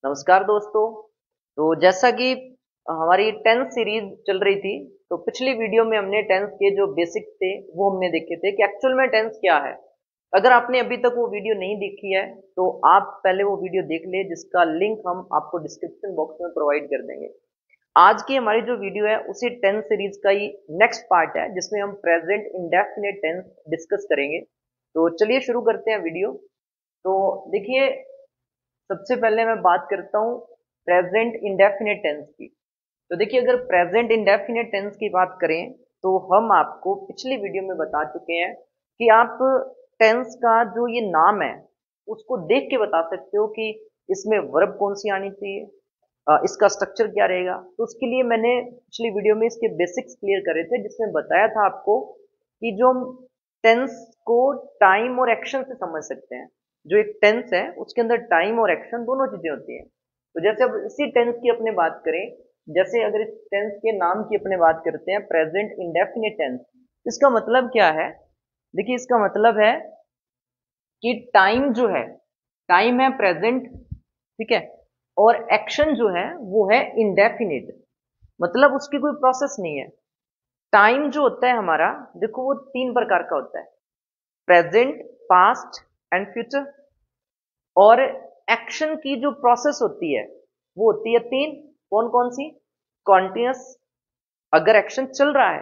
नमस्कार दोस्तों। तो जैसा कि हमारी टेंथ सीरीज चल रही थी, तो पिछली वीडियो में हमने टेंथ के जो बेसिक्स थे वो हमने देखे थे कि एक्चुअल में टेंथ क्या है। अगर आपने अभी तक वो वीडियो नहीं देखी है तो आप पहले वो वीडियो देख ले, जिसका लिंक हम आपको डिस्क्रिप्शन बॉक्स में प्रोवाइड कर देंगे। आज की हमारी जो वीडियो है उसी टेंथ सीरीज का ही नेक्स्ट पार्ट है, जिसमें हम प्रेजेंट इंडेफिनिट टेंस डिस्कस करेंगे। तो चलिए शुरू करते हैं वीडियो। तो देखिए, सबसे पहले मैं बात करता हूँ प्रेजेंट इंडेफिनिट टेंस की। तो देखिए, अगर प्रेजेंट इंडेफिनिट टेंस की बात करें तो हम आपको पिछली वीडियो में बता चुके हैं कि आप टेंस का जो ये नाम है उसको देख के बता सकते हो कि इसमें वर्ब कौन सी आनी चाहिए, इसका स्ट्रक्चर क्या रहेगा। तो उसके लिए मैंने पिछली वीडियो में इसके बेसिक्स क्लियर करे थे, जिसमें बताया था आपको कि जो टेंस को टाइम और एक्शन से समझ सकते हैं। जो एक टेंस है उसके अंदर टाइम और एक्शन दोनों चीजें होती हैं। तो जैसे अब इसी टेंस की अपने बात करें, जैसे अगर इस टेंस के नाम की अपने बात करते हैं प्रेजेंट इंडेफिनिट टेंस, इसका मतलब क्या है। देखिए, इसका मतलब है कि टाइम जो है, टाइम है प्रेजेंट, ठीक है, और एक्शन जो है वो है इंडेफिनिट, मतलब उसकी कोई प्रोसेस नहीं है। टाइम जो होता है हमारा, देखो वो तीन प्रकार का होता है, प्रेजेंट, पास्ट एंड फ्यूचर। और एक्शन की जो प्रोसेस होती है वो होती है तीन। कौन कौन सी? कॉन्टिन्यूस, अगर एक्शन चल रहा है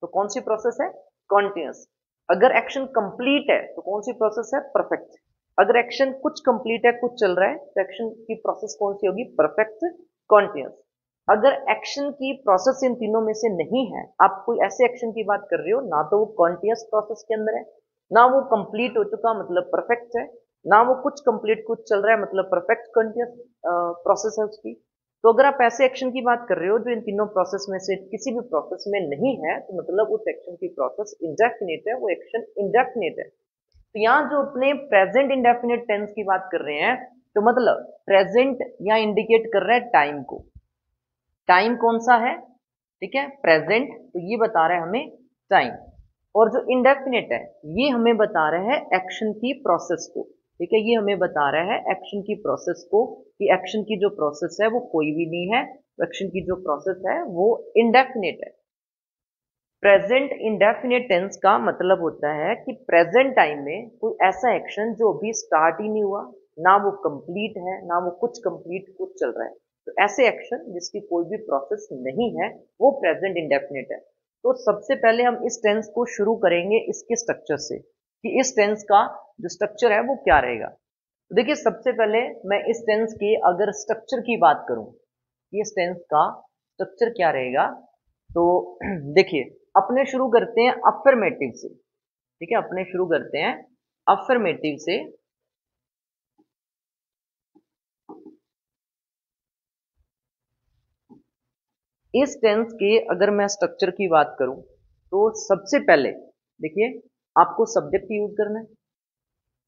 तो कौन सी प्रोसेस है? कॉन्टिन्यूस। अगर एक्शन कंप्लीट है तो कौन सी प्रोसेस है? परफेक्ट। अगर एक्शन कुछ कंप्लीट है, कुछ चल रहा है, तो एक्शन की प्रोसेस कौन सी होगी? Perfect, continuous. अगर एक्शन की प्रोसेस इन तीनों में से नहीं है, आप कोई ऐसे एक्शन की बात कर रहे हो ना तो वो कॉन्टिन्यूस प्रोसेस के अंदर है, ना वो कंप्लीट हो चुका मतलब परफेक्ट है, ना वो कुछ कंप्लीट कुछ चल रहा है मतलब परफेक्ट कॉन्टिन्यूस प्रोसेस है उसकी। तो अगर आप ऐसे एक्शन की बात कर रहे हो जो इन तीनों प्रोसेस में से किसी भी प्रोसेस में नहीं है, तो मतलब उस एक्शन की प्रोसेस इंडेफिनिट है, वो एक्शन इंडेफिनिट है। तो यहाँ जो अपने प्रेजेंट इंडेफिनिट टेंस की बात कर रहे हैं, तो मतलब प्रेजेंट यहाँ इंडिकेट कर रहा है टाइम को। टाइम कौन सा है? ठीक है, प्रेजेंट, तो ये बता रहा है हमें टाइम। और जो इंडेफिनिट है ये हमें बता रहा है एक्शन की प्रोसेस को। ठीक है, ये हमें बता रहा है एक्शन की प्रोसेस को, कि एक्शन की जो प्रोसेस है वो कोई भी नहीं है, एक्शन की जो प्रोसेस है वो इंडेफिनिट है। प्रेजेंट इंडेफिनिट टेंस का मतलब होता है कि प्रेजेंट टाइम में कोई ऐसा एक्शन जो अभी स्टार्ट ही नहीं हुआ, ना वो कंप्लीट है, ना वो कुछ कंप्लीट कुछ चल रहा है, तो ऐसे एक्शन जिसकी कोई भी प्रोसेस नहीं है वो प्रेजेंट इंडेफिनिट है। तो सबसे पहले हम इस टेंस को शुरू करेंगे इसके स्ट्रक्चर से, कि इस टेंस का जो स्ट्रक्चर है वो क्या रहेगा। तो देखिए, सबसे पहले मैं इस टेंस के अगर स्ट्रक्चर की बात करूं, इस टेंस का स्ट्रक्चर क्या रहेगा, तो देखिए, अपने शुरू करते हैं अफर्मेटिव से। ठीक है, अपने शुरू करते हैं अफर्मेटिव से। इस टेंस के अगर मैं स्ट्रक्चर की बात करूं, तो सबसे पहले देखिए, आपको सब्जेक्ट यूज करना है,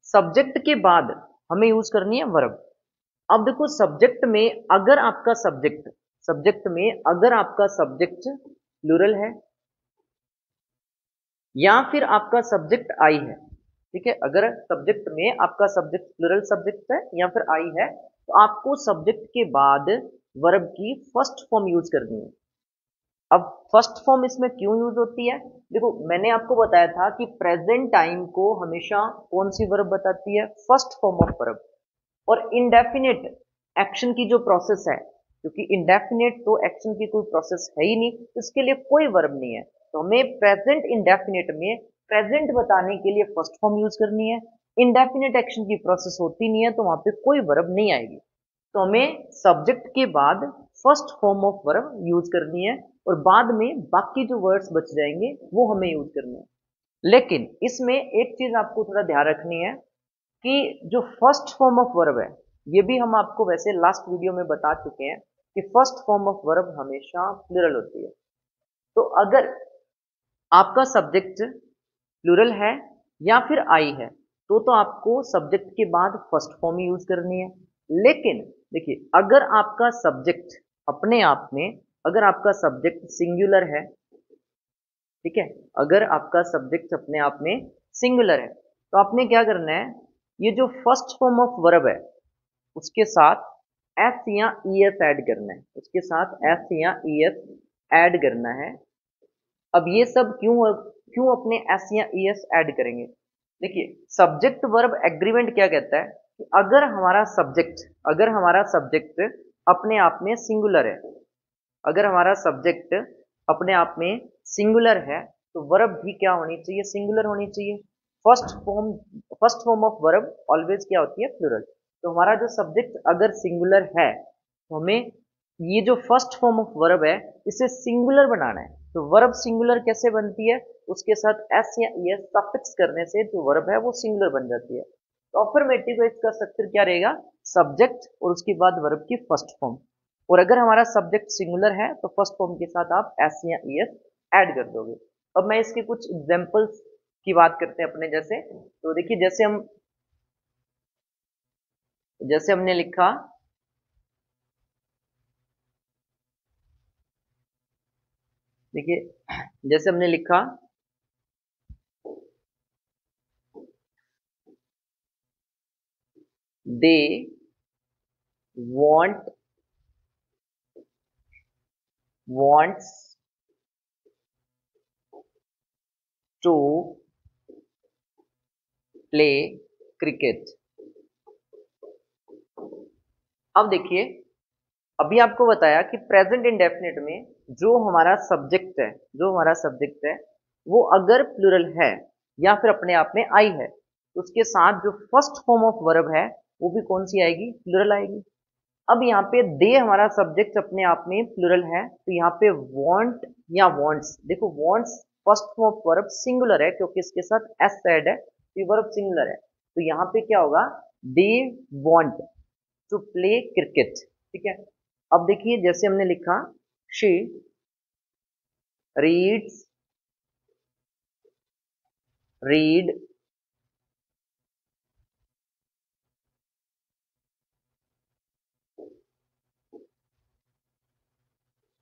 सब्जेक्ट के बाद हमें यूज करनी है वर्ब। अब देखो, सब्जेक्ट में अगर आपका सब्जेक्ट, सब्जेक्ट में अगर आपका सब्जेक्ट प्लूरल है, या फिर आपका सब्जेक्ट आई है, ठीक है, अगर सब्जेक्ट में आपका सब्जेक्ट प्लूरल सब्जेक्ट है या फिर आई है, तो आपको सब्जेक्ट के बाद वर्ब की फर्स्ट फॉर्म यूज करनी है। अब फर्स्ट फॉर्म इसमें क्यों यूज होती है? देखो, मैंने आपको बताया था कि प्रेजेंट टाइम को हमेशा कौन सी वर्ब बताती है? First form of verb. और इंडेफिनिट एक्शन की जो प्रोसेस है, क्योंकि इंडेफिनिट तो एक्शन की कोई प्रोसेस है ही नहीं, तो इसके लिए कोई वर्ब नहीं है, तो हमें प्रेजेंट इंडेफिनिट में प्रेजेंट बताने के लिए फर्स्ट फॉर्म यूज करनी है। इंडेफिनिट एक्शन की प्रोसेस होती नहीं है तो वहां पे कोई वर्ब नहीं आएगी, तो हमें सब्जेक्ट के बाद first form of verb use करनी है, और बाद में बाकी जो वर्ड्स बच जाएंगे वो हमें यूज करने हैं। लेकिन इसमें एक चीज आपको थोड़ा ध्यान रखनी है कि जो फर्स्ट फॉर्म ऑफ वर्ब है, ये भी हम आपको वैसे लास्ट वीडियो में बता चुके हैं कि फर्स्ट फॉर्म ऑफ वर्ब हमेशा प्लूरल होती है। तो अगर आपका सब्जेक्ट प्लूरल है या फिर आई है, तो आपको सब्जेक्ट के बाद फर्स्ट फॉर्म यूज करनी है। लेकिन देखिए, अगर आपका सब्जेक्ट अपने आप में, अगर आपका सब्जेक्ट सिंगुलर है, ठीक है, अगर आपका सब्जेक्ट अपने आप में सिंगुलर है, तो आपने क्या करना है, ये जो फर्स्ट फॉर्म ऑफ वर्ब है उसके साथ एस या ई एस ऐड करना है, उसके साथ एस या ई एस ऐड करना है। अब ये सब क्यों क्यों अपने एस या ई एस ऐड करेंगे? देखिए, सब्जेक्ट वर्ब एग्रीमेंट क्या कहता है कि अगर हमारा सब्जेक्ट अपने आप में सिंगुलर है, अगर हमारा सब्जेक्ट अपने आप में सिंगुलर है तो वर्ब भी क्या होनी चाहिए? सिंगुलर होनी चाहिए। First form of verb always क्या होती है? प्लूरल। तो हमारा जो सब्जेक्ट अगर सिंगुलर है तो हमें ये जो फर्स्ट फॉर्म ऑफ वर्ब है इसे सिंगुलर बनाना है। तो वर्ब सिंगुलर कैसे बनती है? उसके साथ एस या ई एस सफिक्स करने से जो वर्ब है वो सिंगुलर बन जाती है। तो अफर्मेटिव का इसका स्ट्रक्चर क्या रहेगा? सब्जेक्ट और उसके बाद वर्ब की फर्स्ट फॉर्म। और अगर हमारा सब्जेक्ट सिंगुलर है तो फर्स्ट फॉर्म के साथ आप एस या ई एस ऐड कर दोगे। अब मैं इसके कुछ एग्जांपल्स की बात करते हैं अपने जैसे। तो देखिए, जैसे हमने लिखा, देखिए जैसे हमने लिखा दे want wants to play cricket। अब देखिए, अभी आपको बताया कि प्रेजेंट इंडेफिनिट में जो हमारा सब्जेक्ट है वो अगर प्लूरल है या फिर अपने आप में आई है तो उसके साथ जो फर्स्ट फॉर्म ऑफ वर्ब है वो भी कौन सी आएगी? प्लूरल आएगी। अब यहाँ पे दे हमारा सब्जेक्ट अपने आप में प्लूरल है तो यहाँ पे वांट या वांट्स, देखो wants first form of verb singular है क्योंकि इसके साथ एस ऐड है तो ये वर्ब सिंगुलर है। तो यहाँ पे क्या होगा? They want to play cricket. ठीक है। अब देखिए, जैसे हमने लिखा she reads read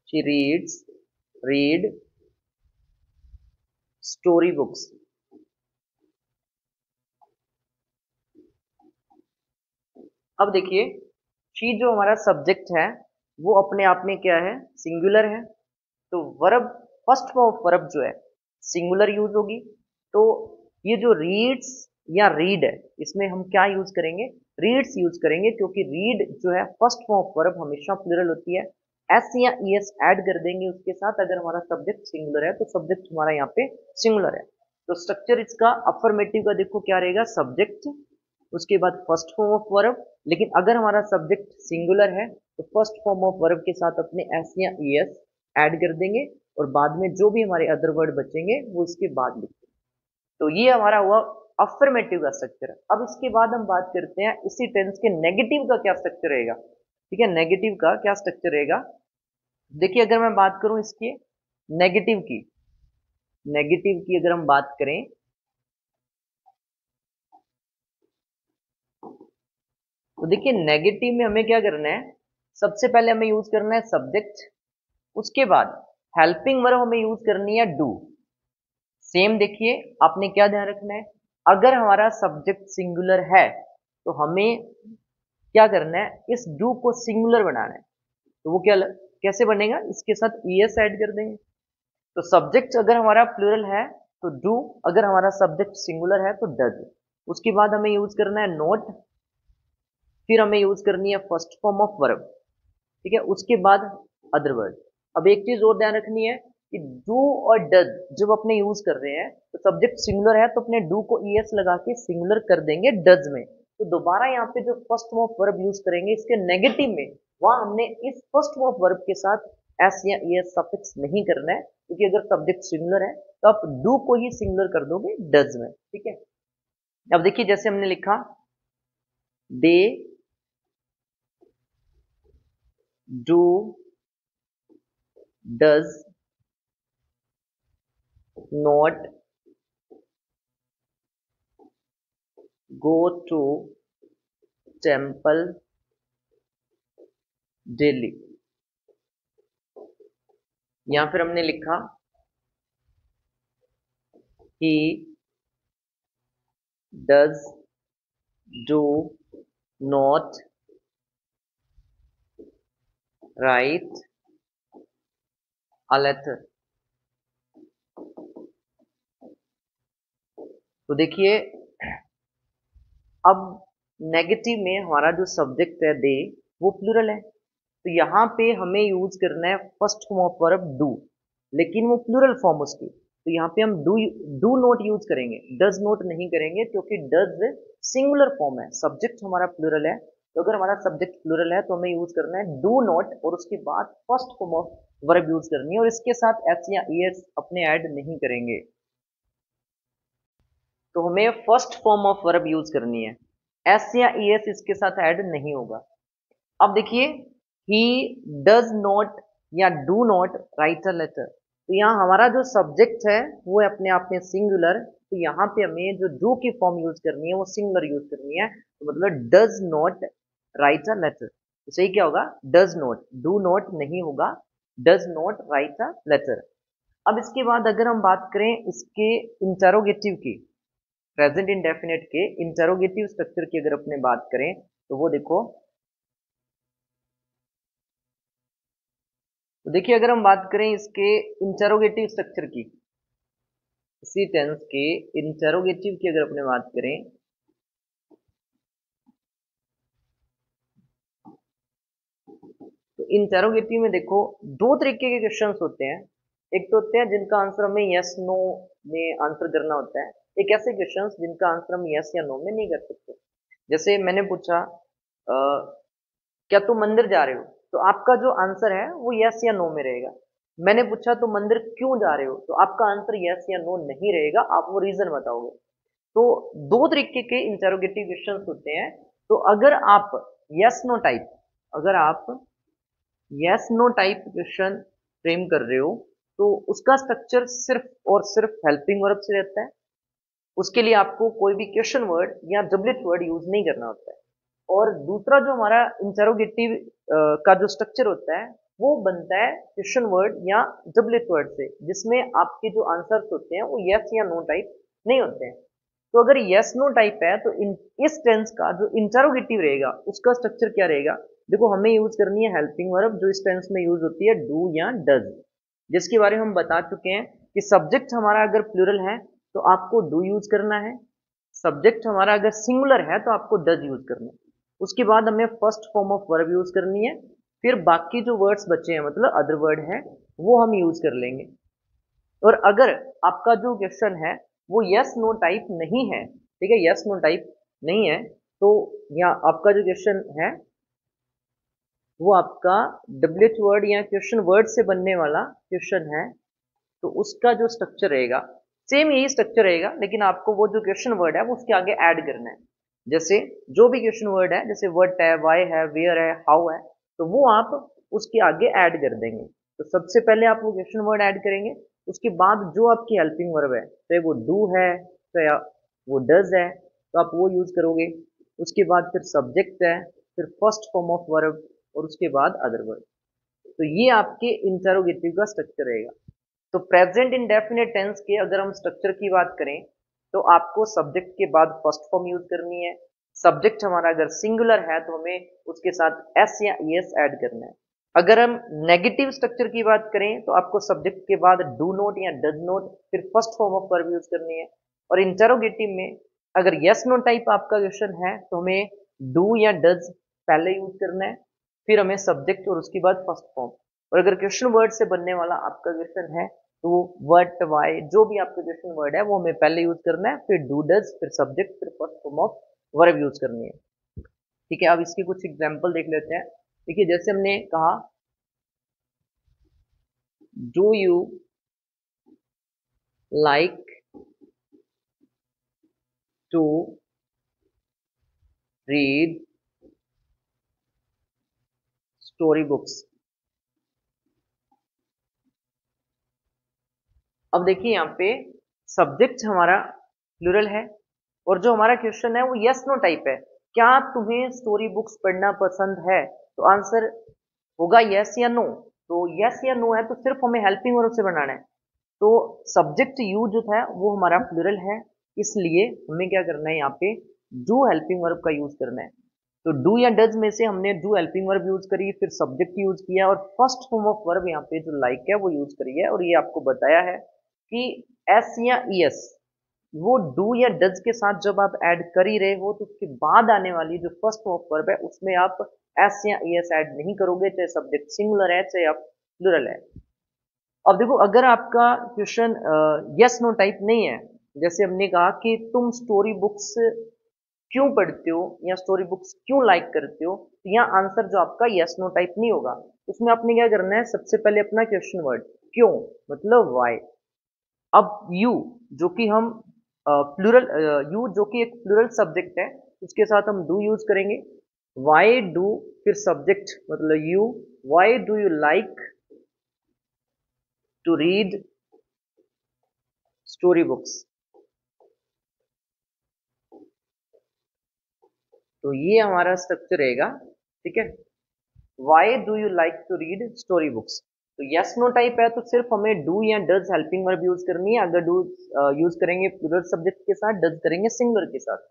she read story books. अब देखिए, शी जो हमारा सब्जेक्ट है वो अपने आप में क्या है? सिंगुलर है। तो verb first form of verb जो है सिंगुलर यूज होगी। तो ये जो रीड्स या रीड है इसमें हम क्या यूज करेंगे? रीड्स यूज करेंगे क्योंकि रीड जो है फर्स्ट फॉर्म ऑफ वर्ब हमेशा प्लूरल होती है। एस या ई एस ऐड कर देंगे उसके साथ अगर हमारा सब्जेक्ट सिंगुलर है तो सब्जेक्ट हमारा यहाँ पे सिंगुलर है। तो स्ट्रक्चर इसका अफर्मेटिव का देखो क्या रहेगा? सब्जेक्ट, उसके बाद फर्स्ट फॉर्म ऑफ वर्ब। लेकिन अगर हमारा सब्जेक्ट सिंगुलर है तो फर्स्ट फॉर्म ऑफ वर्ब के साथ अपने एस या ई एस ऐड कर देंगे और बाद में जो भी हमारे अदर वर्ड बचेंगे वो इसके बाद लिखेंगे। तो ये हमारा हुआ अफर्मेटिव का स्ट्रक्चर। अब इसके बाद हम बात करते हैं इसी टेंस के नेगेटिव का क्या स्ट्रक्चर रहेगा। ठीक है, नेगेटिव का क्या स्ट्रक्चर रहेगा? देखिए, अगर मैं बात करूं इसके नेगेटिव की अगर हम बात करें तो देखिए, नेगेटिव में हमें क्या करना है? सबसे पहले हमें यूज करना है सब्जेक्ट, उसके बाद हेल्पिंग वर्ब हमें यूज करनी है डू। सेम देखिए, आपने क्या ध्यान रखना है? अगर हमारा सब्जेक्ट सिंगुलर है तो हमें क्या करना है? इस डू को सिंगुलर बनाना है। तो वो कैसे बनेगा? इसके साथ ई एस ऐड कर देंगे। तो सब्जेक्ट अगर हमारा प्लूरल है तो डू, अगर हमारा सब्जेक्ट सिंगुलर है तो डज। उसके बाद हमें यूज करना है नोट, फिर हमें यूज करनी है फर्स्ट फॉर्म ऑफ वर्ब। ठीक है, उसके बाद अदर वर्ड। अब एक चीज और ध्यान रखनी है कि डू और डज जब अपने यूज कर रहे हैं तो सब्जेक्ट सिंगुलर है तो अपने डू को ई एस लगा के सिंगुलर कर देंगे डज में। तो दोबारा यहाँ पे जो first form of verb use करेंगे इसके नेगेटिव में, वहां हमने इस फर्स्ट फॉर्म ऑफ वर्ब के साथ एस या ई एस सफिक्स नहीं करना है क्योंकि अगर सब्जेक्ट सिंगुलर है तो आप डू को ही सिंगुलर कर दोगे डज में। ठीक है। अब देखिए, जैसे हमने लिखा they do does not go to temple daily। या फिर हमने लिखा he does do not write a letter. तो देखिए अब नेगेटिव में हमारा जो सब्जेक्ट है दे वो प्लूरल है, तो यहाँ पे हमें यूज करना है first form of verb do, लेकिन वो प्लूरल फॉर्म उसकी, तो यहाँ पे हम डू नॉट यूज करेंगे, डज नॉट नहीं करेंगे, क्योंकि डज सिंगुलर फॉर्म है, सब्जेक्ट हमारा प्लूरल है। तो अगर हमारा सब्जेक्ट प्लूरल है तो हमें यूज करना है डू नॉट और उसके बाद first form of verb use करनी है, और इसके साथ एस या ईएस अपने ऐड नहीं करेंगे। तो हमें first form of verb use करनी है, एस या ईएस इसके साथ ऐड नहीं होगा। अब देखिए ही डज नॉट या do not write a letter, तो यहाँ हमारा जो सब्जेक्ट है वो है अपने आप में सिंगुलर, तो यहाँ पे हमें जो डू की फॉर्म यूज करनी है वो सिंगुलर यूज करनी है, तो मतलब does not write a letter. तो सही क्या होगा, डज नॉट, डू नॉट नहीं होगा, does not write a letter. अब इसके बाद अगर हम बात करें इसके इंटरोगेटिव की, प्रेजेंट इंडेफिनिट के इंटरोगेटिव स्ट्रक्चर की अगर अपने बात करें तो वो देखो, तो देखिए अगर हम बात करें इसके इंटरोगेटिव स्ट्रक्चर की, इसी टेंस के इंटरोगेटिव की अगर अपने बात करें, तो इंटरोगेटिव में देखो दो तरीके के क्वेश्चंस होते हैं। एक तो होते हैं जिनका आंसर हमें यस नो में आंसर करना होता है, एक ऐसे क्वेश्चंस जिनका आंसर हम यस या नो में नहीं कर सकते। जैसे मैंने पूछा क्या तुम मंदिर जा रहे हो, तो आपका जो आंसर है वो यस या नो में रहेगा। मैंने पूछा तुम मंदिर क्यों जा रहे हो, तो आपका आंसर यस या नो नहीं रहेगा, आप वो रीजन बताओगे। तो दो तरीके के इंटरोगेटिव क्वेश्चंस होते हैं। तो अगर आप यस नो टाइप, अगर आप yes no type question frame कर रहे हो तो उसका स्ट्रक्चर सिर्फ और सिर्फ हेल्पिंग वर्ब से रहता है, उसके लिए आपको कोई भी क्वेश्चन वर्ड या डब्लेट वर्ड यूज नहीं करना होता है। और दूसरा जो हमारा इंटरोगेटिव का जो स्ट्रक्चर होता है वो बनता है क्वेश्चन वर्ड या डब्लेट वर्ड से, जिसमें आपके जो आंसर्स होते हैं वो यस या नो टाइप नहीं होते हैं। तो अगर यस नो टाइप है तो इस टेंस का जो इंटरोगेटिव रहेगा उसका स्ट्रक्चर क्या रहेगा, देखो हमें यूज करनी है हेल्पिंग वर्ब जो इस टेंस में यूज होती है डू या डज, जिसके बारे में हम बता चुके हैं कि सब्जेक्ट हमारा अगर प्लूरल है तो आपको डू यूज करना है, सब्जेक्ट हमारा अगर सिंगुलर है तो आपको डज यूज करना है, उसके बाद हमें first form of verb use करनी है, फिर बाकी जो वर्ड्स बचे हैं मतलब अदर वर्ड है वो हम यूज कर लेंगे। और अगर आपका जो क्वेश्चन है वो यस नो टाइप नहीं है, ठीक है, यस नो टाइप नहीं है, तो यहाँ आपका जो क्वेश्चन है वो आपका डब्लेट वर्ड या क्वेश्चन वर्ड से बनने वाला क्वेश्चन है, तो उसका जो स्ट्रक्चर रहेगा सेम यही स्ट्रक्चर रहेगा, लेकिन आपको वो जो क्वेश्चन वर्ड है वो उसके आगे ऐड करना है। जैसे जो भी क्वेश्चन वर्ड है, जैसे व्हाट है, व्हाई है, वेयर है, हाउ है, तो वो आप उसके आगे ऐड कर देंगे। तो सबसे पहले आप वो क्वेश्चन वर्ड ऐड करेंगे, उसके बाद जो आपकी हेल्पिंग वर्ब है, चाहे वो डू है चाहे वो डज है, तो आप वो यूज करोगे। उसके बाद फिर सब्जेक्ट है, फिर फर्स्ट फॉर्म ऑफ वर्ब, और उसके बाद अदर वर्ड। तो ये आपके इंटरोगेटिव का स्ट्रक्चर रहेगा। तो प्रेजेंट इंडेफिनिट टेंस के अगर हम स्ट्रक्चर की बात करें तो आपको सब्जेक्ट के बाद फर्स्ट फॉर्म यूज करनी है, सब्जेक्ट हमारा अगर सिंगुलर है तो हमें उसके साथ एस या ईएस ऐड करना है। अगर हम नेगेटिव स्ट्रक्चर की बात करें तो आपको सब्जेक्ट के बाद डू नॉट या डज नॉट फिर first form of verb use करनी है। और इंटरोगेटिव में अगर यस नो टाइप आपका क्वेश्चन है तो हमें डू या डज पहले यूज करना है, फिर हमें सब्जेक्ट और उसके बाद फर्स्ट फॉर्म। और अगर क्वेश्चन वर्ड से बनने वाला आपका क्वेश्चन है तो वो व्हाट, व्हाई, जो भी आपका क्वेश्चन वर्ड है वो हमें पहले यूज करना है, फिर डू डज, फिर सब्जेक्ट, फिर first form of verb use करनी है। ठीक है, अब इसकी कुछ एग्जांपल देख लेते हैं। देखिए जैसे हमने कहा do you like to read story books. अब देखिए यहाँ पे सब्जेक्ट हमारा प्लूरल है और जो हमारा क्वेश्चन है वो यस नो टाइप है, क्या तुम्हें स्टोरी बुक्स पढ़ना पसंद है, तो आंसर होगा यस या नो। तो यस या नो है तो सिर्फ हमें हेल्पिंग वर्ब से बनाना है, तो सब्जेक्ट यू जो था वो हमारा प्लूरल है, इसलिए हमें क्या करना है यहाँ पे डू हेल्पिंग वर्ब का यूज करना है। तो डू या डज में से हमने डू हेल्पिंग वर्ब यूज करी, फिर सब्जेक्ट यूज किया और फर्स्ट फॉर्म ऑफ वर्ब यहाँ पे जो लाइक है वो यूज करी है। और ये आपको बताया है कि एस या ईएस वो डू या डज के साथ जब आप ऐड कर ही रहे हो तो उसके बाद आने वाली जो फर्स्ट फॉर्म ऑफ वर्ब है उसमें आप एस या ईएस ऐड नहीं करोगे, चाहे सब्जेक्ट सिंगुलर है चाहे आप प्लुरल है। अब देखो, अगर आपका क्वेश्चन यस नो टाइप नहीं है, जैसे हमने कहा कि तुम स्टोरी बुक्स क्यों पढ़ते हो या स्टोरी बुक्स क्यों लाइक करते हो, तो यहाँ आंसर जो आपका यस नो टाइप नहीं होगा। उसमें आपने क्या करना है, सबसे पहले अपना क्वेश्चन वर्ड क्यों मतलब वाई। अब यू जो कि हम प्लूरल, यू जो कि एक प्लूरल सब्जेक्ट है, उसके साथ हम डू यूज करेंगे। वाई डू, फिर सब्जेक्ट मतलब you, why do you like to read story books. तो ये हमारा स्ट्रक्चर रहेगा, ठीक है। Why do you like to read story books. तो यस नो टाइप है तो सिर्फ हमें डू या डज हेल्पिंग वर्ब यूज करनी है। अगर डू यूज करेंगे प्लूरल सब्जेक्ट के साथ, डज करेंगे सिंगुलर के साथ।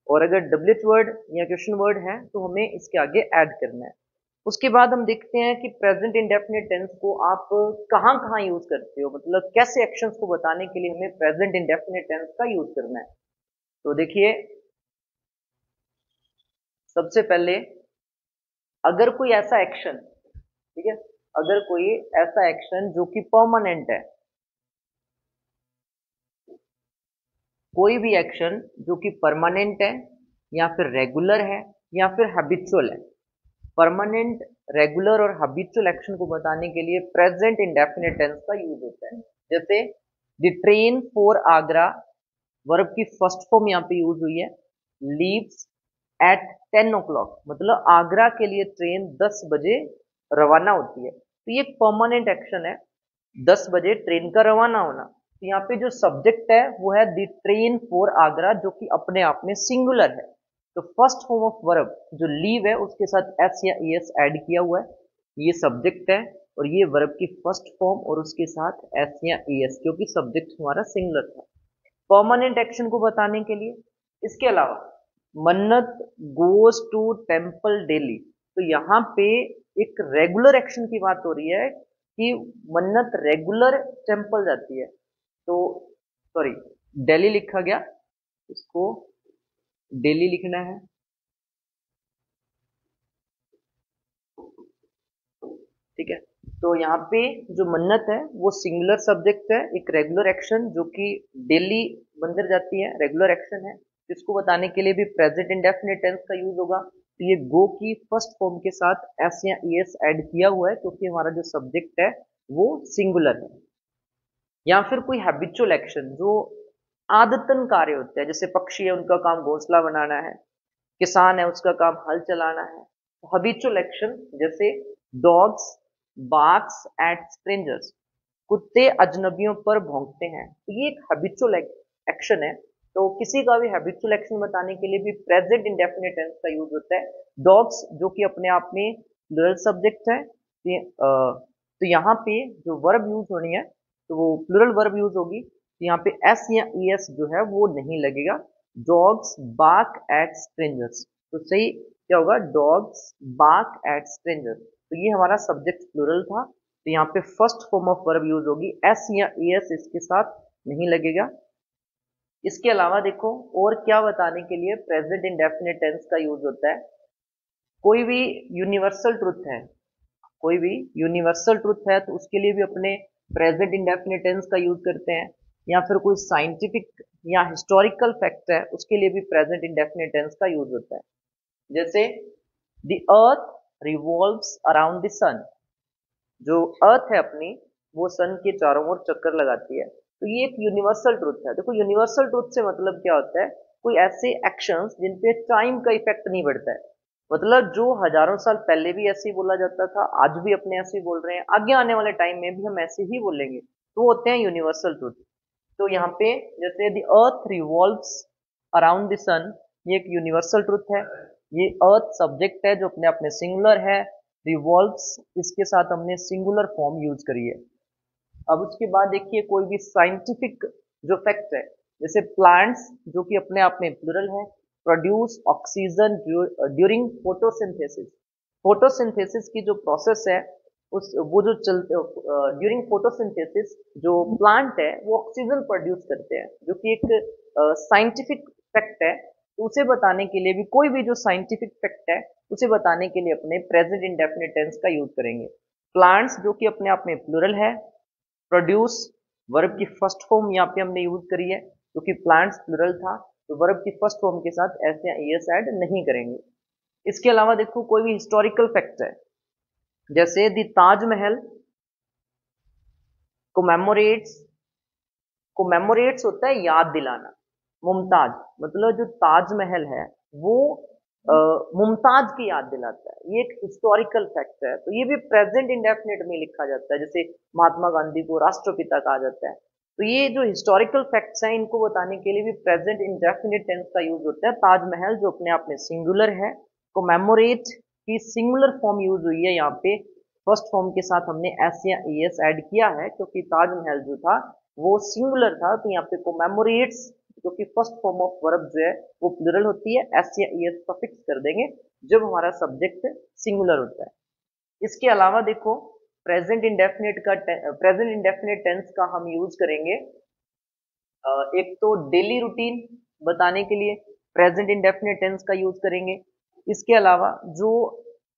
और अगर डब्ल्यूएच वर्ड या क्वेश्चन वर्ड है तो हमें इसके आगे ऐड करना है। उसके बाद हम देखते हैं कि प्रेजेंट इंडेफिनिट टेंस को आप कहाँ कहाँ यूज करते हो, मतलब कैसे एक्शंस को बताने के लिए हमें प्रेजेंट इंडेफिनिट टेंस का यूज करना है। तो देखिए, सबसे पहले अगर कोई ऐसा एक्शन, ठीक है, अगर कोई ऐसा एक्शन जो कि परमानेंट है, कोई भी एक्शन जो कि परमानेंट है या फिर रेगुलर है या फिर हैबिचुअल है। परमानेंट, रेगुलर और हैबिचुअल एक्शन को बताने के लिए प्रेजेंट इंडेफिनिट टेंस का यूज होता है। जैसे the train for Agra, verb की फर्स्ट फॉर्म यहाँ पे यूज हुई है, लीव्स एट 10 o'clock, मतलब आगरा के लिए ट्रेन 10 बजे रवाना होती है। तो ये एक परमानेंट एक्शन है, 10 बजे ट्रेन का रवाना होना। तो यहाँ पे जो सब्जेक्ट है वो है द ट्रेन फॉर आगरा, जो कि अपने आप में सिंगुलर है। तो फर्स्ट फॉर्म ऑफ वर्ब जो लीव है उसके साथ एस या एस ऐड किया हुआ है, ये सब्जेक्ट है। और ये वर्ब की फर्स्ट फॉर्म और उसके साथ एस या एस, क्योंकि सब्जेक्ट हमारा सिंगुलर था परमानेंट एक्शन को बताने के लिए। इसके अलावा मन्नत गोज टू टेम्पल डेली, तो यहाँ पे एक रेगुलर एक्शन की बात हो रही है कि मन्नत रेगुलर टेम्पल जाती है। तो सॉरी, डेली लिखा गया, इसको डेली लिखना है, ठीक है। तो यहाँ पे जो मन्नत है वो सिंगुलर सब्जेक्ट है, एक रेगुलर एक्शन जो कि डेली मंदिर जाती है, रेगुलर एक्शन है। इसको बताने के लिए भी प्रेजेंट इंडेफिनिट टेंस का यूज होगा। तो ये गो की फर्स्ट फॉर्म के साथ एस या एस ऐड किया हुआ है क्योंकि हमारा जो सब्जेक्ट है वो सिंगुलर है। या फिर कोई हैबिचुअल एक्शन जो आदतन कार्य होते हैं, जैसे पक्षी है उनका काम घोंसला बनाना है, किसान है उसका काम हल चलाना है। हैबिचुअल एक्शन जैसे डॉग्स बार्क्स एट स्ट्रेंजर्स, कुत्ते अजनबियों पर भौंकते हैं, तो ये एक हैबिचुअल एक्शन है। तो किसी का भी हैबिचुअल एक्शन बताने के लिए भी प्रेजेंट इंडेफिनिट टेंस का यूज होता है। डॉग्स जो कि अपने आप में प्लूरल सब्जेक्ट है, तो यहाँ पे जो वर्ब यूज होनी है तो वो प्लूरल वर्ब यूज होगी। तो यहाँ पे एस या एस जो है वो नहीं लगेगा। डॉग्स बार्क एट स्ट्रेंजर्स, तो सही क्या होगा, डॉग्स बार्क एट स्ट्रेंजर्स। तो ये हमारा सब्जेक्ट प्लूरल था, तो यहाँ पे first form of verb use होगी, एस या एस इसके साथ नहीं लगेगा। इसके अलावा देखो और क्या बताने के लिए प्रेजेंट इंडेफिनिट टेंस का यूज होता है। कोई भी यूनिवर्सल ट्रुथ है, कोई भी यूनिवर्सल ट्रुथ है तो उसके लिए भी अपने प्रेजेंट इंडेफिनिट टेंस का यूज करते हैं। या फिर कोई साइंटिफिक या हिस्टोरिकल फैक्ट है उसके लिए भी प्रेजेंट इंडेफिनिट टेंस का यूज होता है। जैसे the earth revolves around the sun, जो अर्थ है अपनी वो सन के चारों ओर चक्कर लगाती है। तो ये एक यूनिवर्सल ट्रुथ है। देखो यूनिवर्सल ट्रुथ से मतलब क्या होता है, कोई ऐसे एक्शंस जिन पे टाइम का इफेक्ट नहीं पड़ता है, मतलब जो हजारों साल पहले भी ऐसे ही बोला जाता था, आज भी अपने ऐसे ही बोल रहे हैं, आगे आने वाले टाइम में भी हम ऐसे ही बोलेंगे, तो होते हैं यूनिवर्सल ट्रुथ। तो यहाँ पे जैसे the earth revolves around the sun, ये एक यूनिवर्सल ट्रुथ है। ये अर्थ सब्जेक्ट है जो अपने आप में सिंगुलर है, रिवॉल्व्स इसके साथ हमने सिंगुलर फॉर्म यूज करी है। अब उसके बाद देखिए कोई भी साइंटिफिक जो फैक्ट है, जैसे प्लांट्स जो कि अपने आप में प्लूरल है, produce oxygen during photosynthesis. Photosynthesis की जो प्रोसेस है उस वो जो चलते ड्यूरिंग फोटोसिंथेसिस जो प्लांट है वो ऑक्सीजन प्रोड्यूस करते हैं, जो कि एक साइंटिफिक फैक्ट है। तो उसे बताने के लिए भी कोई भी जो साइंटिफिक फैक्ट है उसे बताने के लिए अपने प्रेजेंट इंडेफिनिट टेंस का यूज करेंगे। प्लांट्स जो कि अपने आप में प्लूरल है, प्रोड्यूस वर्ब की फर्स्ट फॉर्म यहाँ पे हमने यूज करी है क्योंकि प्लांट्स प्लूरल था, तो वर्ब की फर्स्ट फॉर्म के साथ एस या ईएस ऐड नहीं करेंगे। इसके अलावा देखो कोई भी हिस्टोरिकल फैक्ट है, जैसे द ताजमहल कोमेमोरेट्स, कोमेमोरेट्स होता है याद दिलाना, मुमताज मतलब जो ताजमहल है वो मुमताज की याद दिलाता है, ये एक हिस्टोरिकल फैक्ट है। तो ये भी प्रेजेंट इंडेफिनिट में लिखा जाता है, जैसे महात्मा गांधी को राष्ट्रपिता कहा जाता है। तो ये जो हिस्टोरिकल फैक्ट्स हैं इनको बताने के लिए भी प्रेजेंट इंडेफिनिट टेंस का यूज होता है। ताजमहल जो अपने आप में सिंगुलर है, कोमेमोरेट की सिंगुलर फॉर्म यूज हुई है यहाँ पे, फर्स्ट फॉर्म के साथ हमने एस या एस ऐड किया है क्योंकि ताजमहल जो था वो सिंगुलर था। तो यहाँ पे कोमेमोरेट्स जो कि फर्स्ट फॉर्म ऑफ वर्ब जो है वो प्लूरल होती है, एस या एस सफिक्स कर देंगे जब हमारा सब्जेक्ट सिंगुलर होता है। इसके अलावा देखो प्रेजेंट इंडेफिनिट टेंस का हम यूज करेंगे एक तो डेली रूटीन बताने के लिए प्रेजेंट इंडेफिनिट टेंस का यूज करेंगे। इसके अलावा जो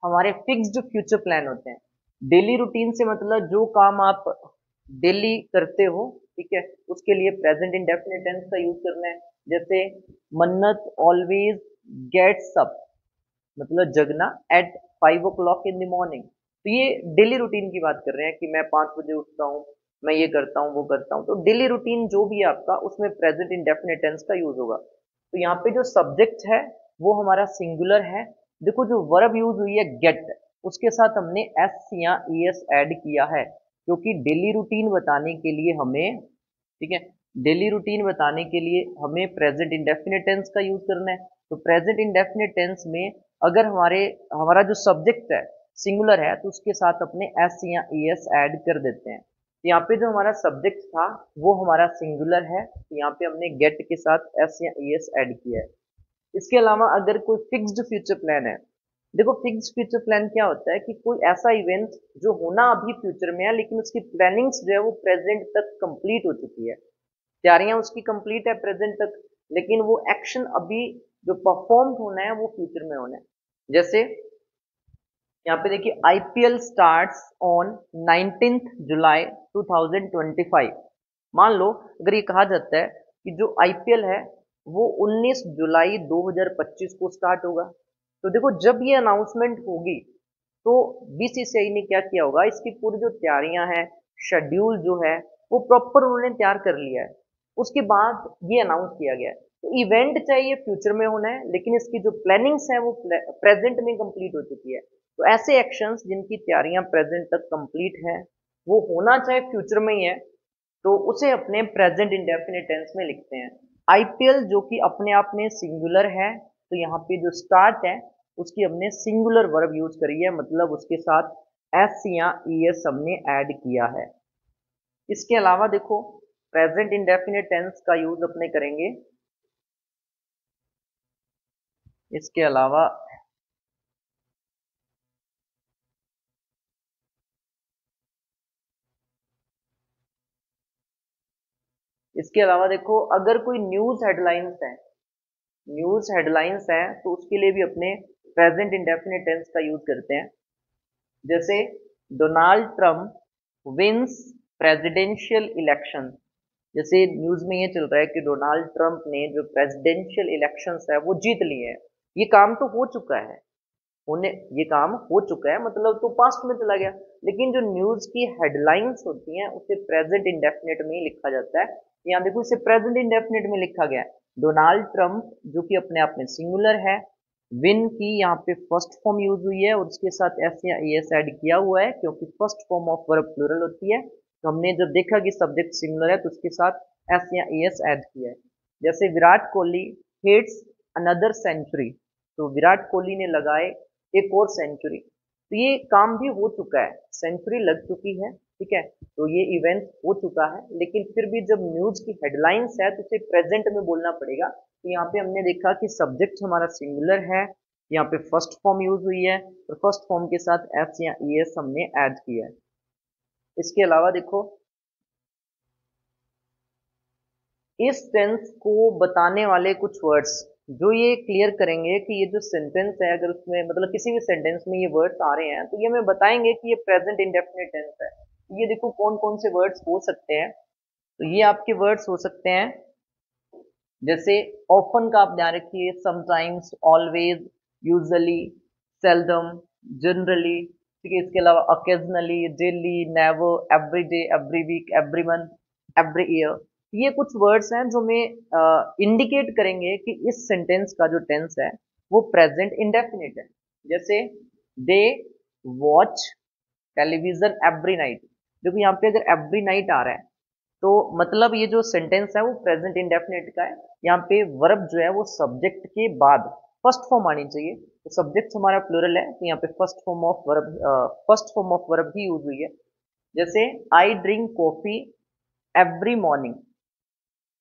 हमारे फिक्स्ड फ्यूचर प्लान होते हैं, डेली रूटीन से मतलब जो काम आप डेली करते हो, ठीक है, उसके लिए प्रेजेंट इंडेफिनिट टेंस का यूज करना है। जैसे मन्नत ऑलवेज गेट्स अप, मतलब जगना eight 5 o'clock in the morning. तो ये डेली रूटीन की बात कर रहे हैं कि मैं 5 बजे उठता हूँ, मैं ये करता हूँ वो करता हूँ। तो डेली रूटीन जो भी है आपका उसमें प्रेजेंट इंडेफिनिट टेंस का यूज होगा। तो यहाँ पे जो सब्जेक्ट है वो हमारा सिंगुलर है। देखो जो वर्ब यूज हुई है गेट, उसके साथ हमने एस या एस ऐड किया है क्योंकि डेली रूटीन बताने के लिए हमें, ठीक है, डेली रूटीन बताने के लिए हमें प्रेजेंट इंडेफिनिट टेंस का यूज करना है। तो प्रेजेंट इंडेफिनिट टेंस में अगर हमारा जो सब्जेक्ट है सिंगुलर है तो उसके साथ अपने एस या एस ऐड कर देते हैं। तो यहाँ पे जो हमारा सब्जेक्ट था वो हमारा सिंगुलर है, तो यहाँ पे हमने गेट के साथ एस या एस ऐड किया है। इसके अलावा अगर कोई फिक्स्ड फ्यूचर प्लान है, देखो फिक्स्ड फ्यूचर प्लान क्या होता है कि कोई ऐसा इवेंट जो होना अभी फ्यूचर में है लेकिन उसकी प्लानिंग्स जो है वो प्रेजेंट तक कंप्लीट हो चुकी है, तैयारियां उसकी कंप्लीट है प्रेजेंट तक, लेकिन वो एक्शन अभी जो परफॉर्म होना है वो फ्यूचर में होना है। जैसे यहाँ पे देखिए आईपीएल स्टार्ट्स ऑन 19 जुलाई 2025। मान लो अगर ये कहा जाता है कि जो आईपीएल है वो 19 जुलाई 2025 को स्टार्ट होगा, तो देखो जब ये अनाउंसमेंट होगी तो बीसीसीआई ने क्या किया होगा, इसकी पूरी जो तैयारियां हैं, शेड्यूल जो है वो प्रॉपर उन्होंने तैयार कर लिया है, उसके बाद ये अनाउंस किया गया है। तो इवेंट चाहिए फ्यूचर में होना है लेकिन इसकी जो प्लानिंग्स है वो प्रेजेंट में कंप्लीट हो चुकी है। तो ऐसे एक्शंस जिनकी तैयारियां प्रेजेंट तक कंप्लीट है, वो होना चाहे फ्यूचर में ही है, तो उसे अपने प्रेजेंट इंडेफिनिट टेंस में लिखते हैं। आईपीएल जो कि अपने आप में सिंगुलर है, तो यहाँ पे जो स्टार्ट है उसकी हमने सिंगुलर वर्ब यूज करी है, मतलब उसके साथ एस या ईएस हमने ऐड किया है। इसके अलावा देखो प्रेजेंट इंडेफिनिट टेंस का यूज अपने करेंगे। इसके अलावा देखो अगर कोई न्यूज हेडलाइंस है, न्यूज हेडलाइंस है तो उसके लिए भी अपने प्रेजेंट इंडेफिनिट टेंस का यूज करते हैं। जैसे Donald Trump wins presidential election, जैसे न्यूज में ये चल रहा है कि डोनाल्ड ट्रम्प ने जो प्रेसिडेंशियल इलेक्शंस है वो जीत लिए हैं। ये काम तो हो चुका है, उन्हें ये काम हो चुका है मतलब तो पास्ट में चला गया, लेकिन जो न्यूज की हेडलाइंस होती हैं उसे प्रेजेंट इंडेफिनिट में ही लिखा जाता है। यहाँ देखो इसे प्रेजेंट इंडेफिनिट में लिखा गया है। डोनाल्ड ट्रम्प जो कि अपने आप में सिंगुलर है, विन की यहाँ पे फर्स्ट फॉर्म यूज हुई है और उसके साथ एस या एस ऐड किया हुआ है क्योंकि first form of verb plural होती है। तो हमने जब देखा कि सब्जेक्ट सिंगुलर है तो उसके साथ एस या एस ऐड किया है। जैसे Virat Kohli hits another century, तो विराट कोहली ने लगाए एक और सेंचुरी, तो ये काम भी हो चुका है, सेंचुरी लग चुकी है, ठीक है, तो ये इवेंट हो चुका है, लेकिन फिर भी जब न्यूज की हेडलाइंस है तो उसे प्रेजेंट में बोलना पड़ेगा तो यहाँ पे हमने देखा कि सब्जेक्ट हमारा सिंगुलर है, यहाँ पे फर्स्ट फॉर्म यूज हुई है और फर्स्ट फॉर्म के साथ एस या ईएस हमने ऐड किया है। इसके अलावा देखो इस टेंस को बताने वाले कुछ वर्ड्स जो ये क्लियर करेंगे कि ये जो सेंटेंस है अगर उसमें मतलब किसी भी सेंटेंस में ये वर्ड्स आ रहे हैं तो ये हमें बताएंगे कि ये प्रेजेंट इंडेफिनिट टेंस है। ये देखो कौन कौन से वर्ड्स हो सकते हैं। तो ये आपके वर्ड्स हो सकते हैं जैसे ऑफन का आप ध्यान रखिए, sometimes, always, usually, seldom, generally, ठीक है। इसके अलावा occasionally, daily, never, every day, every week, every month, every year. ये कुछ वर्ड्स हैं जो हमें इंडिकेट करेंगे कि इस सेंटेंस का जो टेंस है वो प्रेजेंट इंडेफिनिट है। जैसे they watch television every night. देखो यहाँ पे अगर एवरी नाइट आ रहा है तो मतलब ये जो सेंटेंस है वो प्रेजेंट इंडेफिनिट का है। यहाँ पे वर्ब जो है वो सब्जेक्ट के बाद फर्स्ट फॉर्म आनी चाहिए। तो सब्जेक्ट हमारा प्लूरल है तो यहाँ पे फर्स्ट फॉर्म ऑफ वर्ब ही यूज हुई है। जैसे I drink coffee every morning,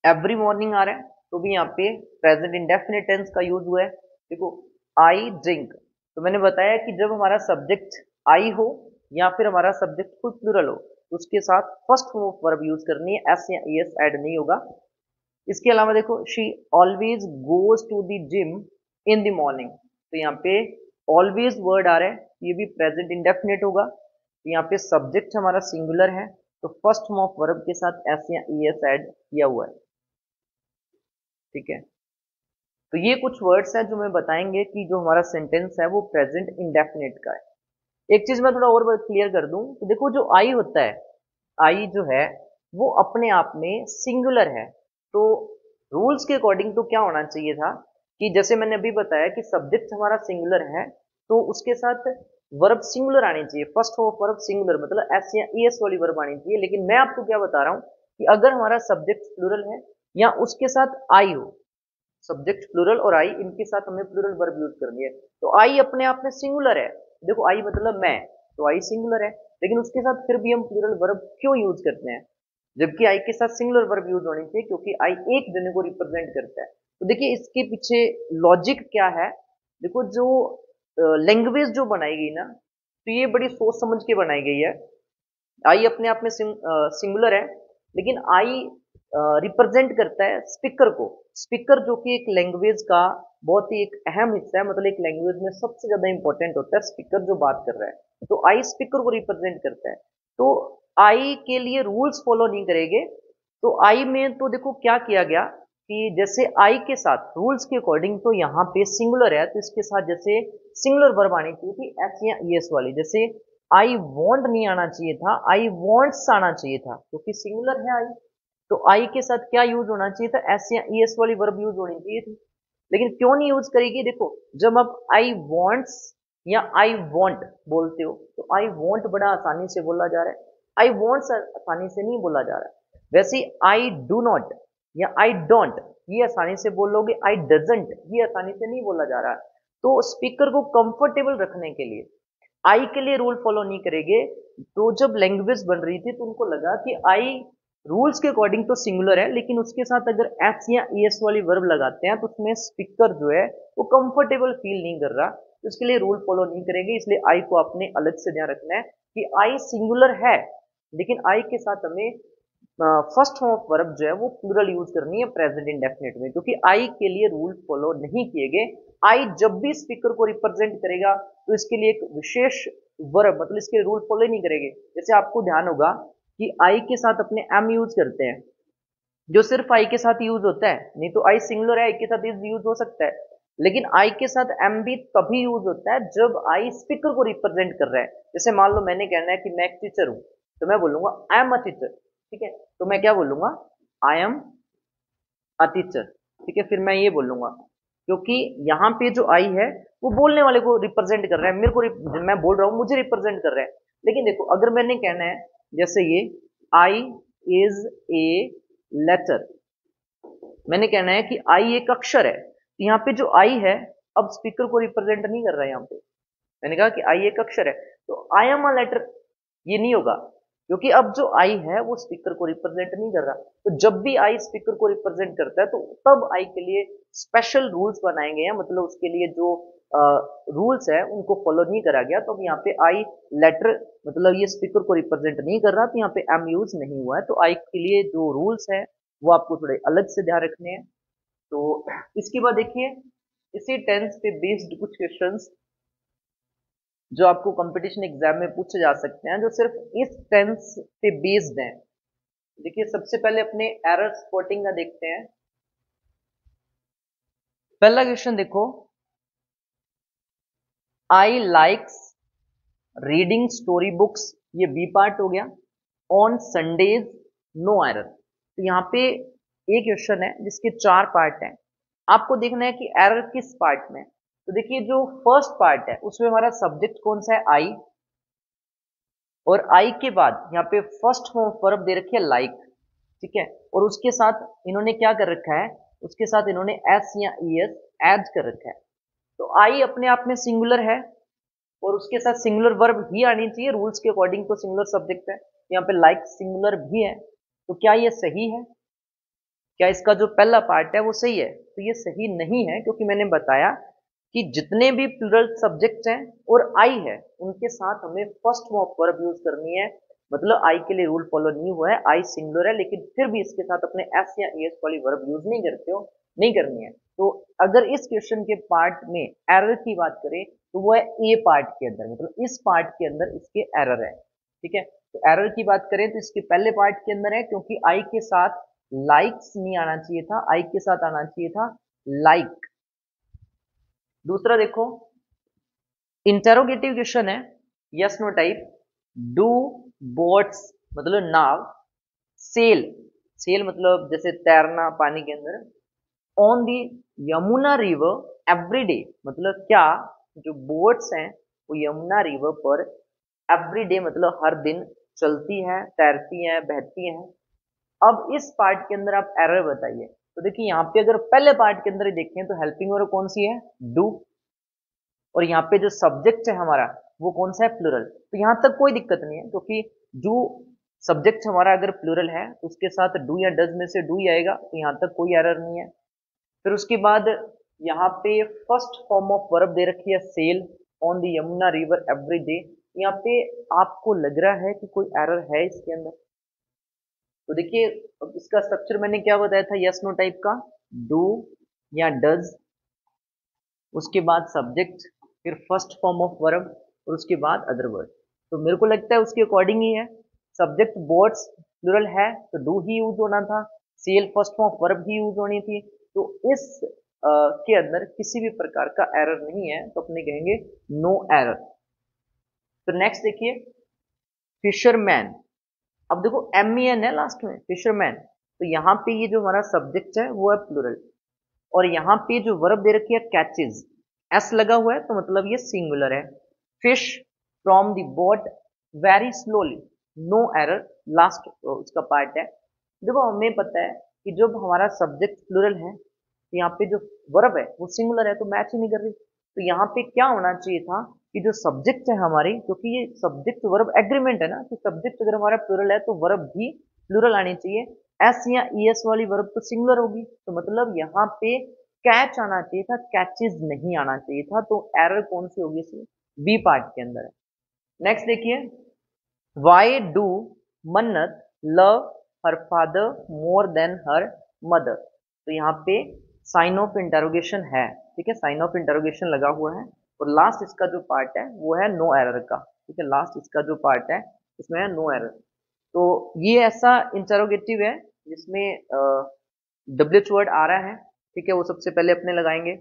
every morning आ रहा है तो भी यहाँ पे प्रेजेंट इंडेफिनिट टेंस का यूज हुआ है। देखो आई ड्रिंक, तो मैंने बताया कि जब हमारा सब्जेक्ट आई हो या फिर हमारा सब्जेक्ट कोई प्लूरल हो तो उसके साथ first form of verb use करनी है, एस या एस ऐड नहीं होगा। इसके अलावा देखो she always goes to the gym in the morning, तो यहाँ पे ऑलवेज वर्ड आ रहा है, ये भी प्रेजेंट इंडेफिनिट होगा। तो यहाँ पे सब्जेक्ट हमारा सिंगुलर है तो फर्स्ट फॉर्म ऑफ वर्ब के साथ एस या एस ऐड किया हुआ है, ठीक है। तो ये कुछ वर्ड्स हैं जो हमें बताएंगे कि जो हमारा सेंटेंस है वो प्रेजेंट इंडेफिनिट का है। एक चीज मैं थोड़ा और क्लियर कर दूं तो देखो जो आई होता है, आई जो है वो अपने आप में सिंगुलर है। तो रूल्स के अकॉर्डिंग तो क्या होना चाहिए था कि जैसे मैंने अभी बताया कि सब्जेक्ट हमारा सिंगुलर है तो उसके साथ वर्ब सिंगुलर आनी चाहिए, first form of verb singular मतलब एस या एस वाली वर्ब आनी चाहिए। लेकिन मैं आपको क्या बता रहा हूं कि अगर हमारा सब्जेक्ट प्लूरल है या उसके साथ आई हो, सब्जेक्ट प्लूरल और आई इनके साथ हमें प्लूरल वर्ब यूज करनी है। तो आई अपने आप में सिंगुलर है, देखो आई मतलब मैं, तो आई सिंगुलर है लेकिन उसके साथ फिर भी हम प्लूरल वर्ब क्यों यूज करते हैं जबकि आई के साथ सिंगुलर वर्ब यूज होनी चाहिए, क्योंकि आई एक जने को रिप्रेजेंट करता है। तो देखिए इसके पीछे लॉजिक क्या है। देखो जो लैंग्वेज जो बनाई गई ना तो ये बड़ी सोच समझ के बनाई गई है। आई अपने आप में सिंगुलर है लेकिन आई रिप्रेजेंट करता है स्पीकर को। स्पीकर जो कि एक लैंग्वेज का बहुत ही एक अहम हिस्सा है, मतलब एक लैंग्वेज में सबसे ज्यादा इंपॉर्टेंट होता है स्पीकर जो बात कर रहा है। तो आई स्पीकर को रिप्रेजेंट करता है। तो आई के लिए रूल्स फॉलो नहीं करेंगे। तो आई में तो देखो क्या किया गया कि जैसे आई के साथ रूल्स के अकॉर्डिंग तो यहाँ पे सिंगुलर है तो इसके साथ जैसे सिंगुलर वर्ब आनी चाहिए थी एस या ईएस वाली। जैसे आई वॉन्ट नहीं आना चाहिए था, आई वॉन्ट्स आना चाहिए था क्योंकि सिंगुलर है आई। तो आई के साथ क्या यूज होना चाहिए था, एस या ईएस वाली वर्ब यूज होनी चाहिए थी। लेकिन क्यों नहीं यूज करेगी, देखो जब आप आई वॉन्ट्स या आई वॉन्ट बोलते हो तो आई वॉन्ट बड़ा आसानी से बोला जा रहा है, आई वॉन्ट्स आसानी से नहीं बोला जा रहा है। वैसे आई डू नॉट या आई डोंट ये आसानी से बोलोगे, आई डजंट ये आसानी से नहीं बोला जा रहा है। तो स्पीकर को कंफर्टेबल रखने के लिए आई के लिए रूल फॉलो नहीं करेंगे। तो जब लैंग्वेज बन रही थी तो उनको लगा कि आई रूल्स के अकॉर्डिंग तो सिंगुलर है लेकिन उसके साथ अगर एस या एस वाली वर्ब लगाते हैं तो उसमें स्पीकर जो है वो कंफर्टेबल फील नहीं कर रहा, तो इसके लिए रूल फॉलो नहीं करेंगे। इसलिए आई को अपने अलग से ध्यान रखना है कि आई सिंगुलर है लेकिन आई के साथ हमें फर्स्ट फॉर्म ऑफ वर्ब जो है वो प्लूरल यूज करनी है प्रेजेंट इंडेफिनिट में, क्योंकि आई के लिए रूल फॉलो नहीं किए गए। आई जब भी स्पीकर को रिप्रेजेंट करेगा तो इसके लिए एक विशेष वर्ब मतलब इसके रूल फॉलो नहीं करेंगे। जैसे आपको ध्यान होगा कि आई के साथ अपने एम यूज करते हैं जो सिर्फ आई के साथ यूज होता है, नहीं तो आई सिंगुलर है आई के साथ इज यूज हो सकता है। लेकिन आई के साथ एम भी तभी यूज होता है जब आई स्पीकर को रिप्रेजेंट कर रहा है। जैसे मान लो मैंने कहना है कि मैं एक टीचर हूं तो मैं बोलूंगा आई एम अ टीचर, ठीक है। तो मैं क्या बोलूंगा, आई एम अ टीचर, ठीक है। फिर मैं ये बोलूंगा क्योंकि यहाँ पे जो आई है वो बोलने वाले को रिप्रेजेंट कर रहा है, मेरे को मैं बोल रहा हूँ मुझे रिप्रेजेंट कर रहा है। लेकिन देखो अगर मैंने कहना है जैसे ये आई इज ए लेटर, मैंने कहना है कि आई एक अक्षर है तो यहाँ पे जो आई है अब स्पीकर को रिप्रेजेंट नहीं कर रहा है। यहाँ पे मैंने कहा कि आई एक अक्षर है तो आई एम अ लेटर ये नहीं होगा, क्योंकि अब जो आई है वो स्पीकर को रिप्रेजेंट नहीं कर रहा। तो जब भी आई स्पीकर को रिप्रेजेंट करता है तो तब आई के लिए स्पेशल रूल्स बनाए गए हैं, मतलब उसके लिए जो रूल्स है उनको फॉलो नहीं करा गया। तो अब यहाँ पे आई लेटर, मतलब ये स्पीकर को रिप्रेजेंट नहीं कर रहा, तो यहाँ पे एम यूज नहीं हुआ है। तो आई के लिए जो रूल्स है वो आपको थोड़े अलग से ध्यान रखने हैं। तो इसके बाद देखिए, इसी टेंस पे बेस्ड कुछ क्वेश्चंस जो आपको कंपटीशन एग्जाम में पूछे जा सकते हैं, जो सिर्फ इस टेंस पे बेस्ड हैं। देखिए सबसे पहले अपने एरर स्पॉटिंग का देखते हैं। पहला क्वेश्चन देखो, I likes reading story books, ये बी पार्ट हो गया। On Sundays no error. तो यहाँ पे एक क्वेश्चन है जिसके 4 पार्ट हैं, आपको देखना है कि एरर किस पार्ट में। तो देखिए जो फर्स्ट पार्ट है उसमें हमारा सब्जेक्ट कौन सा है, आई, और आई के बाद यहाँ पे फर्स्ट फॉर्म वर्ब दे रखी है लाइक, ठीक है, और उसके साथ इन्होंने क्या कर रखा है, उसके साथ इन्होंने एस या ईएस ऐड कर रखा है। तो आई अपने आप में सिंगुलर है और उसके साथ सिंगुलर वर्ब ही आनी चाहिए, रूल्स के अकॉर्डिंग तो सिंगुलर सब्जेक्ट है। यहाँ पे लाइक सिंगुलर भी है, तो क्या ये सही है? क्या इसका जो पहला पार्ट है वो सही है? तो ये सही नहीं है, क्योंकि मैंने बताया कि जितने भी प्लूरल सब्जेक्ट हैं और आई है उनके साथ हमें first form of verb use करनी है। मतलब आई के लिए रूल फॉलो नहीं हुआ है, आई सिंगुलर है, लेकिन फिर भी इसके साथ अपने एस या एस वाली वर्ब यूज नहीं करते हो, नहीं करनी है। तो अगर इस क्वेश्चन के पार्ट में एरर की बात करें तो वो है ए पार्ट के अंदर, मतलब इस पार्ट के अंदर इसके एरर है, ठीक है। तो एरर की बात करें तो इसके पहले पार्ट के अंदर है, क्योंकि आई के साथ लाइक्स नहीं आना चाहिए था, आई के साथ आना चाहिए था लाइक। दूसरा देखो, इंटेरोगेटिव क्वेश्चन है, yes no type. Do boats मतलब नाव, सेल, सेल मतलब जैसे तैरना पानी के अंदर, on the Yamuna river every day, मतलब क्या जो बोट्स हैं वो यमुना रिवर पर एवरी डे मतलब हर दिन चलती हैं, तैरती हैं, बहती हैं। अब इस पार्ट के अंदर आप एरर बताइए। तो देखिए यहाँ पे अगर पहले पार्ट के अंदर ही देखें तो हेल्पिंग वर्ब कौन सी है, डू, और यहाँ पे जो सब्जेक्ट है हमारा वो कौन सा है, प्लूरल। तो यहाँ तक कोई दिक्कत नहीं है, क्योंकि जो सब्जेक्ट हमारा अगर प्लूरल है तो उसके साथ डू या डज में से डू ही आएगा, तो यहाँ तक कोई एरर नहीं है। फिर उसके बाद यहाँ पे फर्स्ट फॉर्म ऑफ वर्ब दे रखी है sail on the Yamuna river every day. यहाँ पे आपको लग रहा है कि कोई एरर है इसके अंदर। तो देखिए अब इसका स्ट्रक्चर मैंने क्या बताया था, यस नो टाइप का, डू या डज, उसके बाद सब्जेक्ट, फिर फर्स्ट फॉर्म ऑफ वर्ब, और उसके बाद अदर वर्ड। तो मेरे को लगता है उसके अकॉर्डिंग ही है। सब्जेक्ट बोट्स प्लूरल है तो डू ही यूज होना था, sail first form of verb ही यूज होनी थी। तो इस के अंदर किसी भी प्रकार का एरर नहीं है, तो अपने कहेंगे नो एरर। तो नेक्स्ट देखिए, फिशरमैन। अब देखो एम ई एन है लास्ट में, फिशरमैन। तो यहाँ पे ये जो हमारा सब्जेक्ट है वो है प्लूरल, और यहाँ पे जो वर्ब दे रखी है कैचेज, एस लगा हुआ है, तो मतलब ये सिंगुलर है। Fish from the boat very slowly, no error, last उसका पार्ट है। देखो हमें पता है कि जब हमारा सब्जेक्ट प्लूरल है तो यहाँ पे जो वर्ब है वो सिंगुलर है, तो मैच ही नहीं कर रही। तो यहाँ पे क्या होना चाहिए था कि जो सब्जेक्ट है हमारी, क्योंकि ये सब्जेक्ट वर्ब एग्रीमेंट है ना, कि सब्जेक्ट अगर हमारा प्लूरल है तो वर्ब भी प्लूरल आनी चाहिए। एस या ईएस वाली वर्ब तो सिंगुलर होगी, तो मतलब यहाँ पे कैच आना चाहिए था, कैचेज नहीं आना चाहिए था। तो एरर कौन सी होगी इसमें, बी पार्ट के अंदर है। नेक्स्ट देखिए, वाई डू मन्नत love her father more than her mother. तो यहाँ पे साइन ऑफ इंटरोगेशन है, ठीक है, साइन ऑफ इंटरोगेशन लगा हुआ है, और लास्ट इसका जो पार्ट है वो है नो एरर का, ठीक है, लास्ट इसका जो पार्ट है इसमें है नो एरर। तो ये ऐसा इंटरोगेटिव है जिसमें डब्ल्यूएच वर्ड आ रहा है, ठीक है, वो सबसे पहले अपने लगाएंगे।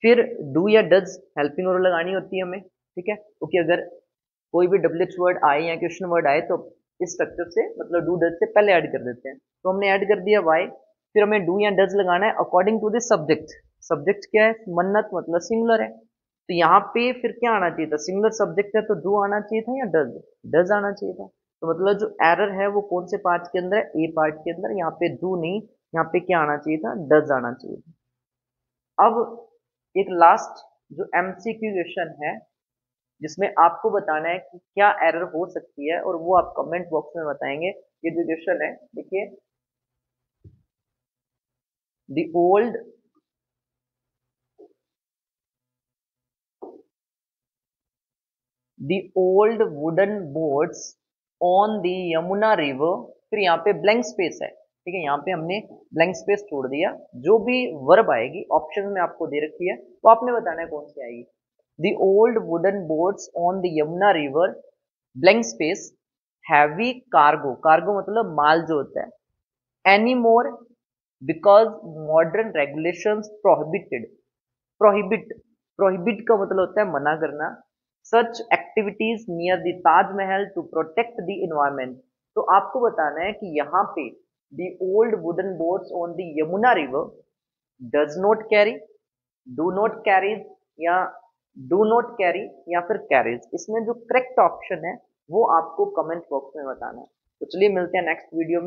फिर डू या डज हेल्पिंग वर्ब लगानी होती है हमें, ठीक है, क्योंकि अगर कोई भी डब्ल्यूएच वर्ड आए या क्वेश्चन वर्ड आए तो इस स्ट्रक्चर से मतलब डू डज से पहले ऐड कर देते हैं। तो हमने ऐड कर दिया वाई, फिर हमें डू या डज लगाना है according to this subject. Subject क्या है, मन्नत मतलब सिंगुलर है, तो यहाँ पे फिर क्या आना चाहिए था, सिंगुलर सब्जेक्ट है तो डू आना चाहिए था या डज, डज आना चाहिए था। तो मतलब जो एरर है वो कौन से पार्ट के अंदर है, ए पार्ट के अंदर। यहाँ पे डू नहीं, यहाँ पे क्या आना चाहिए था, डज आना चाहिए था। अब एक लास्ट जो एमसीक्यू क्वेश्चन है, जिसमें आपको बताना है कि क्या एरर हो सकती है, और वो आप कमेंट बॉक्स में बताएंगे। ये जो क्वेश्चन है देखिए, the old the old wooden boats on the Yamuna river, फिर यहाँ पे ब्लैंक स्पेस है, ठीक है, यहाँ पे हमने ब्लैंक स्पेस छोड़ दिया। जो भी वर्ब आएगी ऑप्शन में आपको दे रखी है, तो आपने बताना है कौन सी आएगी। The old wooden boats on the Yamuna river, blank space, heavy cargo, cargo मतलब माल जो होता है, any more, because modern regulations prohibited, prohibit, prohibit का मतलब होता है मना करना, such activities near the Taj Mahal to protect the environment. तो आपको बताना है कि यहाँ पे the old wooden boats on the Yamuna river does not carry, do not carries, या डू नॉट कैरी, या फिर कैरीज। इसमें जो करेक्ट ऑप्शन है वो आपको कमेंट बॉक्स में बताना है। तो चलिए मिलते हैं नेक्स्ट वीडियो में।